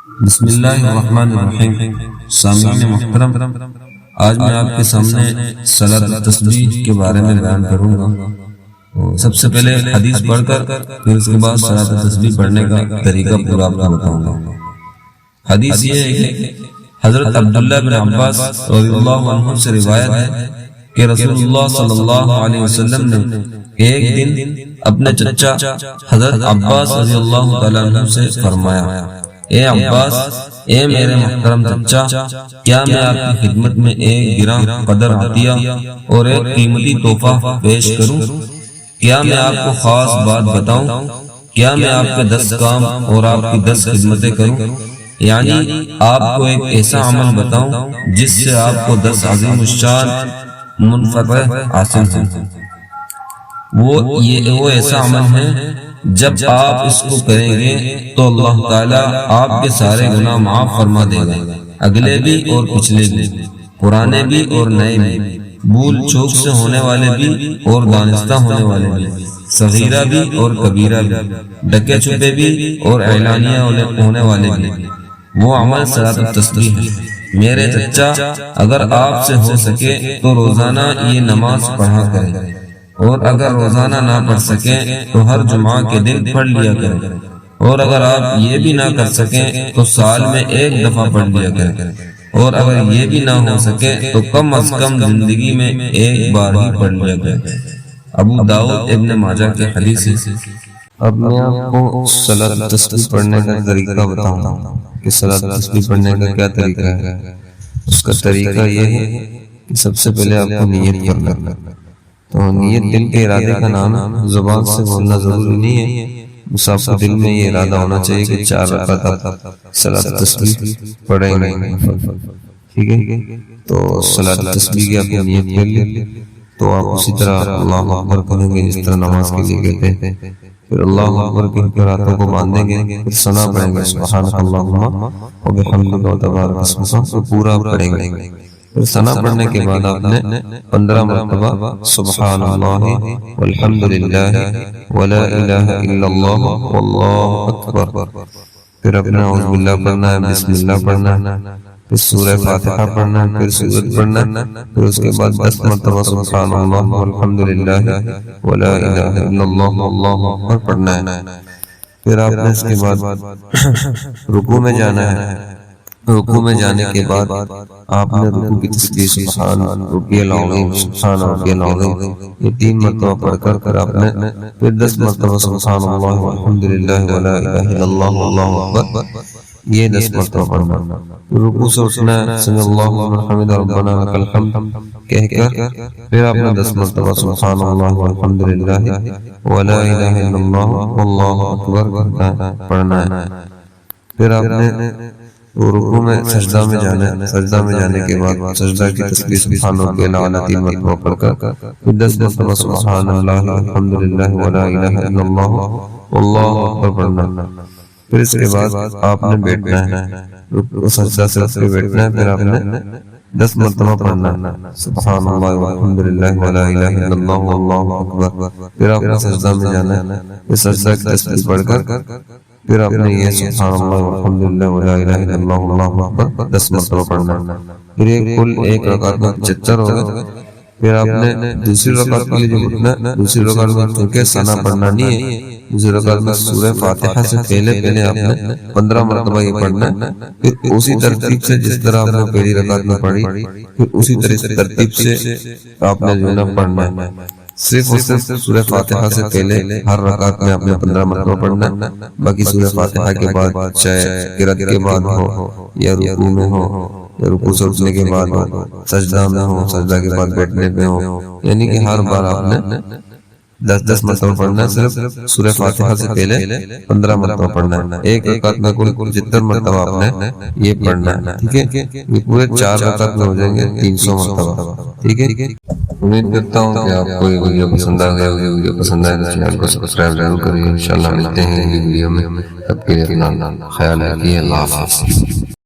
بسم اللہ الرحمن الرحیم۔ سامعین محترم، آج میں آپ کے سامنے صلاۃ التسبیح کے بارے میں بیان کروں گا۔ سب سے پہلے حدیث پڑھ کر پھر اس کے بعد صلاۃ التسبیح پڑھنے کا طریقہ پورا آپ کو بتاؤں گا۔ حدیث یہ ہے کہ حضرت عبداللہ بن عباس رضی اللہ عنہ سے روایت ہے کہ رسول اللہ صلی اللہ علیہ وسلم نے ایک دن اپنے چچا حضرت عباس رضی اللہ تعالیٰ عنہ سے فرمایا، اے عباس، اے میرے محترم چچا، کیا میں آپ کی خدمت میں ایک گراں قدر عطیہ اور ایک قیمتی تحفہ پیش کروں؟ کیا میں آپ کو خاص بات بتاؤں؟ کیا میں آپ کے 10 کام اور آپ کی 10 خدمتیں کروں؟ یعنی آپ کو ایک ایسا عمل بتاؤں جس سے آپ کو 10 عظیم الشان منفعت حاصل ہو۔ وہ ایسا عمل ہے جب آپ اس کو کریں گے تو اللہ تعالیٰ آپ کے سارے گناہ معاف فرما دے گا، اگلے بھی اور پچھلے بھی، پرانے بھی اور نئے بھی، بھول چوک سے ہونے والے بھی اور دانستہ ہونے والے بھی، صغیرہ بھی اور کبیرہ بھی، ڈکے چھپے بھی اور اعلانیہ ہونے والے بھی۔ وہ عمل صلاۃ التسبیح ہے۔ میرے چچا، اگر آپ سے ہو سکے تو روزانہ یہ نماز پڑھا کریں، اور اگر روزانہ نہ پڑھ سکیں تو ہر جمعہ کے دن پڑھ لیا کریں، اور اگر آپ یہ بھی نہ کر سکیں تو سال میں ایک دفعہ پڑھ لیا کریں، اور اگر یہ بھی نہ ہو سکے تو کم از کم زندگی میں ایک بار ہی پڑھ لیا کریں۔ ابو داؤد ابن ماجہ کی حدیث ہے۔ اب میں آپ کو صلاۃ التسبیح پڑھنے کا طریقہ بتاؤں گا کہ صلاۃ التسبیح پڑھنے کا کیا طریقہ ہے۔ اس کا طریقہ یہ ہے کہ سب سے پہلے آپ کو نیت کرنا ہے۔ تو نیت دل کے ارادے کا نام ہے، زبان سے بولنا ضروری نہیں ہے، بس آپ کو دل میں یہ ارادہ ہونا چاہیے کہ 4 رکعت صلاۃ التسبیح پڑھیں گے، ٹھیک ہے۔ تو صلاۃ التسبیح کی آپ نے نیت کر لی تو آپ اسی طرح اللہ اکبر کہیں گے جس طرح نماز کے لیے کہتے ہیں، پھر اللہ اکبر کہہ کر ہاتھوں کو باندھیں گے، پھر ثنا پڑھیں گے، سبحانک اللہم و بحمدک و تبارک اسمک، وہ پورا پڑھیں گے۔ پھر ثنا پڑھنے کے بعد آپ نے 15 مرتبہ سبحان اللہ والحمدللہ ولا الہ الا اللہ واللہ اکبر، پھر اپنا اعوذ باللہ پڑھنا ہے، بسم اللہ پڑھنا ہے، پھر سورہ فاتحہ پڑھنا ہے، پھر سورت پڑھنا ہے، پھر اس کے بعد 10 مرتبہ سبحان اللہ والحمدللہ ولا الہ الا اللہ واللہ اکبر پڑھنا ہے۔ پھر آپ نے اس کے بعد رکوع میں جانا ہے۔ رکوع میں جانے کے بعد آپ نے رکوع کی تسبیح سبحان ربی العظیم، سبحان ربی العظیم، یہ 3 مرتبہ پڑھ کر پھر آپ نے پھر 10 مرتبہ سبحان اللہ والحمدللہ ولا الہ الا اللہ واللہ اکبر، یہ 10 مرتبہ پڑھنا۔ رکوع سے اٹھنا ہے، سمی اللہ لمن حمدہ ربنا لک الحمد کہہ کر پھر آپ نے 10 مرتبہ سبحان اللہ والحمدللہ ولا الہ الا اللہ واللہ اکبر پڑھنا ہے۔ پھر آپ نے رکوع میں سجدہ میں جانا ہے۔ سجدہ میں جانے کے بعد سجدہ کی تسبیح سبحان ربی الاعلی 3 مرتبہ پڑھ کر پھر 10 مرتبہ سبحان اللہ الحمدللہ ولا الہ الا اللہ واللہ اکبر پڑھنا۔ پھر اس کے بعد آپ نے بیٹھنا ہے، سجدہ سے اٹھ کے بیٹھنا ہے، پھر آپ نے 10 مرتبہ پڑھنا ہے سبحان اللہ والحمدللہ ولا الہ الا اللہ واللہ اکبر، پھر آپ نے سجدہ میں جانا ہے، پھر سجدہ کی تسبیح پڑھ کر پھر آپ نے یہ سبحان اللہ والحمدللہ ولا الہ الا اللہ واللہ اکبر 10 مرتبہ پڑھنا ہے۔ پھر کل ایک رکعت میں 75 ہوگا۔ پھر آپ نے دوسری رکعت کے لیے جو اٹھنا ہے، دوسری رکعت میں چونکہ ثنا پڑھنا نہیں ہے، دوسری رکعت میں سورہ فاتحہ سے پہلے آپ نے 15 مرتبہ یہ پڑھنا ہے، پھر اسی ترتیب سے جس طرح آپ نے پہلی رکعت میں پڑھی پھر اسی ترتیب سے آپ نے جو ہے پڑھنا ہے۔ صرف اور صرف سورہ فاتحہ سے پہلے ہر رکعت میں آپ نے 15 مرتبہ پڑھنا ہے، باقی سورہ فاتحہ کے بعد چاہے قرات کے بعد ہو یا رکوع میں ہو یا رکوع سے اٹھنے کے بعد ہو، سجدہ میں ہو، سجدہ کے بعد بیٹھنے پہ ہو، یعنی کہ ہر بار آپ نے 10 مرتبہ پڑھنا ہے۔ صرف سورہ فاتحہ سے پہلے 15 مرتبہ پڑھنا ہے۔ ایک رکعت میں کل 75 مرتبہ آپ نے یہ پڑھنا ہے، ٹھیک ہے۔ یہ پورے 4 رکعت میں ہو جائیں گے 300 مرتبہ، ٹھیک ہے۔ امید کرتا ہوں کہ آپ کو یہ ویڈیو پسند آ گیا ہوگی۔ ویڈیو پسند آئے تو چینل کو سبسکرائب ضرور کریے۔ انشاءاللہ ملتے ہیں اگلی ویڈیو میں، تب کے لیے اپنا خیال رکھیے۔ اللہ حافظ۔